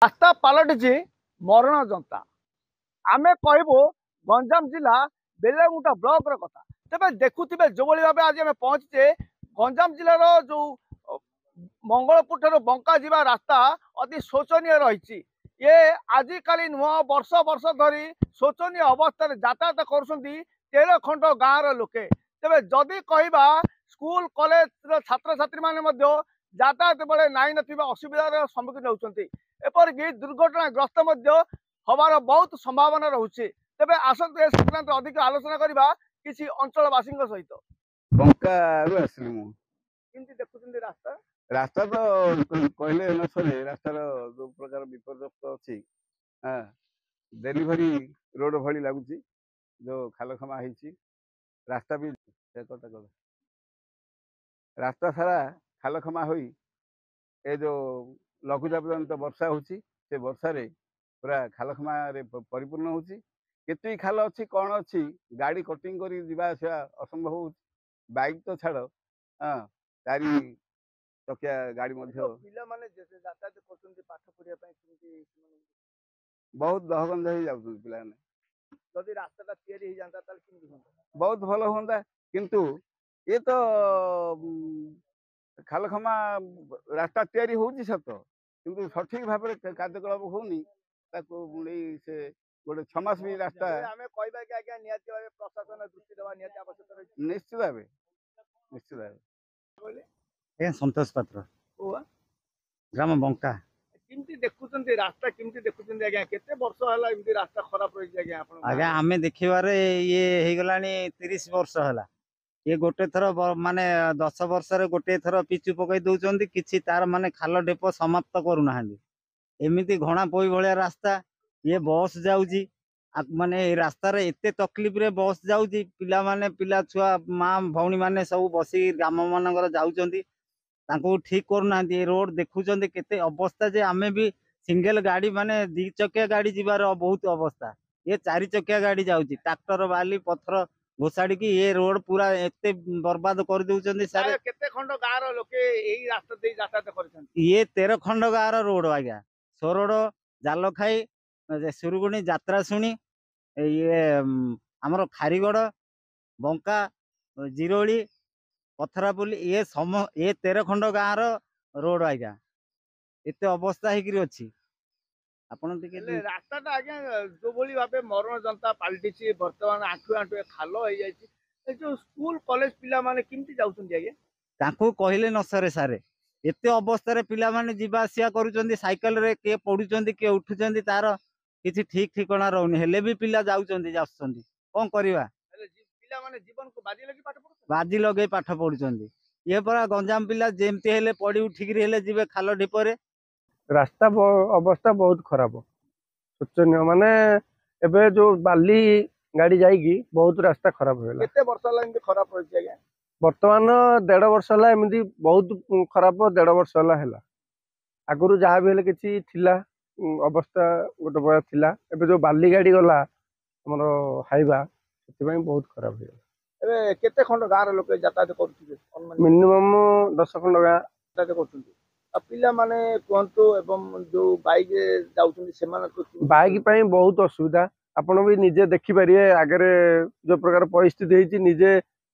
ରାସ୍ତା ପାଲଟିଛି ମରଣ ଯନ୍ତା। ଆମେ କହିବୁ ଗଞ୍ଜାମ ଜିଲ୍ଲା ବେଲଗୁଣ୍ଠା ବ୍ଲକର କଥା। ତେବେ ଦେଖୁଥିବେ ଯେଉଁଭଳି ଭାବେ ଆଜି ଆମେ ପହଞ୍ଚିଛେ ଗଞ୍ଜାମ ଜିଲ୍ଲାର ଯେଉଁ ମଙ୍ଗଳପୁର ଠାରୁ ବଙ୍କା ଯିବା ରାସ୍ତା ଅତି ଶୋଚନୀୟ ରହିଛି। ଏ ଆଜିକାଲି ନୁହଁ, ବର୍ଷ ବର୍ଷ ଧରି ଶୋଚନୀୟ ଅବସ୍ଥାରେ ଯାତାୟାତ କରୁଛନ୍ତି ତେରଖଣ୍ଡ ଗାଁର ଲୋକେ। ତେବେ ଯଦି କହିବା ସ୍କୁଲ କଲେଜର ଛାତ୍ରଛାତ୍ରୀ ମାନେ ମଧ୍ୟ ଯାତାୟାତ ବେଳେ ନାଇଁ ନଥିବା ଅସୁବିଧାର ସମ୍ମୁଖୀନ ହେଉଛନ୍ତି। ଏପରିକି ଦୁର୍ଘଟଣାଗ୍ରସ୍ତ ମଧ୍ୟ ହବାର ବହୁତ ସମ୍ଭାବନା ରହୁଛି। ତେବେ ଆସନ୍ତୁ ଏ ସଂକ୍ରାନ୍ତ ଅଧିକ ଆଲୋଚନା କରିବା କିଛି ଅଞ୍ଚଳବାସୀଙ୍କ ସହିତ। ବଙ୍କାରୁ ଆସିଲି ମୁଁ। କେମିତି ଦେଖୁଛନ୍ତି ରାସ୍ତା? ରାସ୍ତା ତ କହିଲେ ନ ସରେ, ରାସ୍ତାର ଯୋଉ ପ୍ରକାର ବିପର୍ଯ୍ୟସ୍ତ ଅଛି, ଡେଲିଭରି ରୋଡ ଭଳି ଲାଗୁଛି। ଯୋଉ ଖାଲଖମା ହେଇଛି, ରାସ୍ତା ବି ରାସ୍ତା ସାରା ଖାଲଖମା ହୋଇ ଏ ଯୋଉ ଲଘୁଚାପ ଜନିତ ବର୍ଷା ହଉଛି, ସେ ବର୍ଷାରେ ପୁରା ଖାଲଖମାରେ ପରିପୂର୍ଣ୍ଣ ହଉଛି। କେତିକି ଖାଲ ଅଛି କଣ ଅଛି, ଗାଡି କଟିଂ କରି ଯିବା ଆସିବା ଅସମ୍ଭବ ହଉଛି। ବାଇକ୍ ତ ଛାଡ, ଚାରି ଚକିଆ ଗାଡି ମଧ୍ୟ। ପିଲାମାନେ ଯାତାୟାତ କରୁଛନ୍ତି ପାଠ ପଢିବା ପାଇଁ, ବହୁତ ଦହଗଞ୍ଜ ହେଇ ଯାଉଛନ୍ତି ପିଲାମାନେ। ଯଦି ରାସ୍ତାଟା ତିଆରି ହେଇଯାନ୍ତା ତାହେଲେ କେମିତି ହୁଅନ୍ତା? ବହୁତ ଭଲ ହୁଅନ୍ତା, କିନ୍ତୁ ଏ ତ ଖାଲଖମା ରାସ୍ତା ତିଆରି ହଉଛି ସତ, କିନ୍ତୁ ସଠିକ ଭାବରେ କାର୍ଯ୍ୟକଳାପ ହଉନି। ତାକୁ ନେଇ ସେ ଗୋଟେ 6 ମାସ ବି ରାସ୍ତା ଆମେ କହିବା କି ଆଜ୍ଞା ନିହାତି ଭାବେ ପ୍ରଶାସନ ଦୃଷ୍ଟି ଦେବା ନିହାତି ଆବଶ୍ୟକ ରହିଛି। ନିଶ୍ଚିତ ଭାବେ, ନିଶ୍ଚିତ ଭାବେ। ସନ୍ତୋଷ ପାତ୍ର, ଗ୍ରାମ ବଙ୍କା। କେମିତି ଦେଖୁଛନ୍ତି ରାସ୍ତା, କେମିତି ଦେଖୁଛନ୍ତି ଆଜ୍ଞା? କେତେ ବର୍ଷ ହେଲା ଏମିତି ରାସ୍ତା ଖରାପ ରହିଛି ଆଜ୍ଞା? ଆଜ୍ଞା ଆମେ ଦେଖିବାରେ ଇଏ ହେଇଗଲାଣି 30 ବର୍ଷ ହେଲା। ଇଏ ଗୋଟେ ଥର ମାନେ 10 ବର୍ଷରେ ଗୋଟେ ଥର ପିଚୁ ପକେଇ ଦଉଛନ୍ତି, କିଛି ତାର ମାନେ ଖାଲ ଢେପ ସମାପ୍ତ କରୁନାହାନ୍ତି। ଏମିତି ଘଣା ପୋଇ ଭଳିଆ ରାସ୍ତା। ଇଏ ବସ୍ ଯାଉଛି, ମାନେ ଏଇ ରାସ୍ତାରେ ଏତେ ତକଲିଫରେ ବସ୍ ଯାଉଛି, ପିଲାମାନେ, ପିଲା ଛୁଆ, ମା ଭଉଣୀ ମାନେ ସବୁ ବସି ଗ୍ରାମ ମାନଙ୍କର ଯାଉଛନ୍ତି, ତାଙ୍କୁ ଠିକ କରୁନାହାନ୍ତି। ଏ ରୋଡ ଦେଖୁଛନ୍ତି କେତେ ଅବସ୍ଥା, ଯେ ଆମେ ବି ସିଙ୍ଗଲ ଗାଡି, ମାନେ 2 ଚକିଆ ଗାଡି ଯିବାର ବହୁତ ଅବସ୍ଥା। ଏ 4 ଚକିଆ ଗାଡି ଯାଉଛି, ଟ୍ରାକ୍ଟର ବାଲି ପଥର ଘୋଷାଡିକି ଏ ରୋଡ ପୁରା ଏତେ ବର୍ବାଦ କରିଦଉଛନ୍ତି। ସାର୍ କେତେ ଖଣ୍ଡ ଗାଁର ଲୋକେ ଏଇ ରାସ୍ତା ଦେଇ ଯାତାୟାତ କରିଛନ୍ତି? ଇଏ 13 ଖଣ୍ଡ ଗାଁର ରୋଡ ଆଜ୍ଞା। ସୋରଡ, ଜାଲଖାଇ, ସୁରୁଗୁଣି, ଯାତ୍ରା ଶୁଣି, ଇଏ ଆମର ଖାରିଗଡ, ବଙ୍କା, ଜିରୋଳି, ପଥରାପଲ୍ଲୀ, ଏ 13 ଖଣ୍ଡ ଗାଁର ରୋଡ ଆଜ୍ଞା। ଏତେ ଅବସ୍ଥା ହେଇକିରି ଅଛି। ଆପଣ ଟିକେ ରାସ୍ତାଟା ଆଜ୍ଞା ଯୋଉଭଳି ଭାବେ ମରଣ ଯନ୍ତା ପାଲଟିଛି, ବର୍ତ୍ତମାନ ଆଣ୍ଠୁ ଆଣ୍ଠୁ ଖାଲ ହେଇଯାଇଛି। ଏ ଯୋଉ ସ୍କୁଲ କଲେଜ ପିଲାମାନେ କେମିତି ଯାଉଛନ୍ତି ଆଜ୍ଞା? ତାଙ୍କୁ କହିଲେ ନ ସରେ ସାରେ। ଏତେ ଅବସ୍ଥାରେ ପିଲାମାନେ ଯିବା ଆସିବା କରୁଛନ୍ତି, ସାଇକେଲରେ କିଏ ପଡୁଛନ୍ତି, କିଏ ଉଠୁଛନ୍ତି, ତାର କିଛି ଠିକ ଠିକଣା ରହୁନି। ହେଲେ ବି ପିଲା ଯାଉଛନ୍ତି, ଆସୁଛନ୍ତି। କଣ କରିବା? ପିଲାମାନେ ଜୀବନକୁ ବାଜି ଲଗେଇ ପାଠ ପଢୁଛନ୍ତି। ଇଏ ପରା ଗଞ୍ଜାମ ପିଲା, ଯେମିତି ହେଲେ ପଡି ଉଠିକିରି ହେଲେ ଯିବେ ଖାଲ ଢିପରେ। ରାସ୍ତା ଅବସ୍ଥା ବହୁତ ଖରାପ, ଶୋଚନୀୟ। ମାନେ ଏବେ ଯୋଉ ବାଲି ଗାଡି ଯାଇକି ବହୁତ ରାସ୍ତା ଖରାପ ହେଇଗଲା। କେତେ ବର୍ଷ ହେଲା ଏମିତି ଖରାପ ରହିଛି ଆଜ୍ଞା? ବର୍ତ୍ତମାନ 1.5 ବର୍ଷ ହେଲା ଏମିତି ବହୁତ ଖରାପ। 1.5 ବର୍ଷ ହେଲା। ଆଗରୁ ଯାହା ବି ହେଲେ କିଛି ଥିଲା, ଅବସ୍ଥା ଗୋଟେ ପ୍ରକାର ଥିଲା। ଏବେ ଯୋଉ ବାଲି ଗାଡି ଗଲା ଆମର ହାଇବା, ସେଥିପାଇଁ ବହୁତ ଖରାପ ହେଇଗଲା। ଏବେ କେତେ ଖଣ୍ଡ ଗାଁର ଲୋକ ଯାତାୟାତ କରୁଥିବେ? ମିନିମମ୍ 10 ଖଣ୍ଡ ଗାଁ ଯାତାୟାତ କରୁଛନ୍ତି। ଆଉ ପିଲାମାନେ କୁହନ୍ତୁ, ଏବଂ ଯୋଉ ବାଇକରେ ଯାଉଛନ୍ତି ସେମାନଙ୍କୁ ବାଇକ୍ ପାଇଁ ବହୁତ ଅସୁବିଧା। ଆପଣ ବି ନିଜେ ଦେଖିପାରିବେ, ଆଗରେ ଯୋଉ ପ୍ରକାର ପରିସ୍ଥିତି ହେଇଛି, ନିଜେ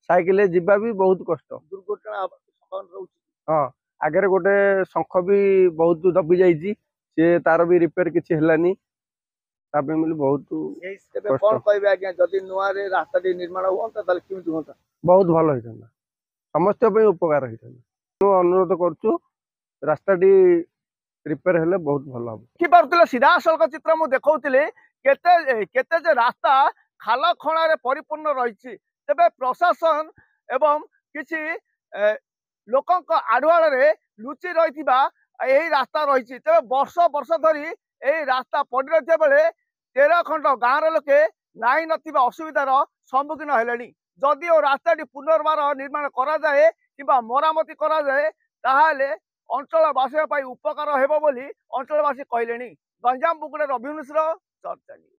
ସାଇକେଲରେ ଯିବା ବି ବହୁତ କଷ୍ଟ। ଦୁର୍ଘଟଣା ରହୁଛି। ହଁ, ଆଗରେ ଗୋଟେ ଶଙ୍ଖ ବି ବହୁତ ଦବି ଯାଇଛି, ସିଏ ତାର ବି ରିପେୟାର କିଛି ହେଲାନି। ତା ପାଇଁ ବୋଲି ବହୁତ କଣ କହିବେ ଆଜ୍ଞା? ଯଦି ନୂଆରେ ରାସ୍ତାଟି ନିର୍ମାଣ ହୁଅନ୍ତା ତାହେଲେ କେମିତି ହୁଅନ୍ତା? ବହୁତ ଭଲ ହେଇଥାନ୍ତା, ସମସ୍ତଙ୍କ ପାଇଁ ଉପକାର ହେଇଥାନ୍ତା। ମୁଁ ଅନୁରୋଧ କରୁଛୁ, ରାସ୍ତାଟି ରିପେୟାର ହେଲେ ବହୁତ ଭଲ ହବ। ଦେଖିପାରୁଥିଲେ ସିଧାସଳଖ ଚିତ୍ର ମୁଁ ଦେଖାଉଥିଲି, କେତେ କେତେ ଯେ ରାସ୍ତା ଖାଲ ଖଣାରେ ପରିପୂର୍ଣ୍ଣ ରହିଛି। ତେବେ ପ୍ରଶାସନ ଏବଂ କିଛି ଲୋକଙ୍କ ଆଢୁଆଳରେ ଲୁଚି ରହିଥିବା ଏହି ରାସ୍ତା ରହିଛି। ତେବେ ବର୍ଷ ବର୍ଷ ଧରି ଏହି ରାସ୍ତା ପଡି ରହିଥିବା ବେଳେ 13 ଖଣ୍ଡ ଗାଁର ଲୋକେ ନାହିଁ ନଥିବା ଅସୁବିଧାର ସମ୍ମୁଖୀନ ହେଲେଣି। ଯଦିଓ ରାସ୍ତାଟି ପୁନର୍ବାର ନିର୍ମାଣ କରାଯାଏ କିମ୍ବା ମରାମତି କରାଯାଏ, ତାହେଲେ ଅଞ୍ଚଳବାସୀଙ୍କ ପାଇଁ ଉପକାର ହେବ ବୋଲି ଅଞ୍ଚଳବାସୀ କହିଲେଣି। ଗଞ୍ଜାମ ବୁକୁଡା ରବି ମିଶ୍ର, ଚର୍ଚ୍ଚା।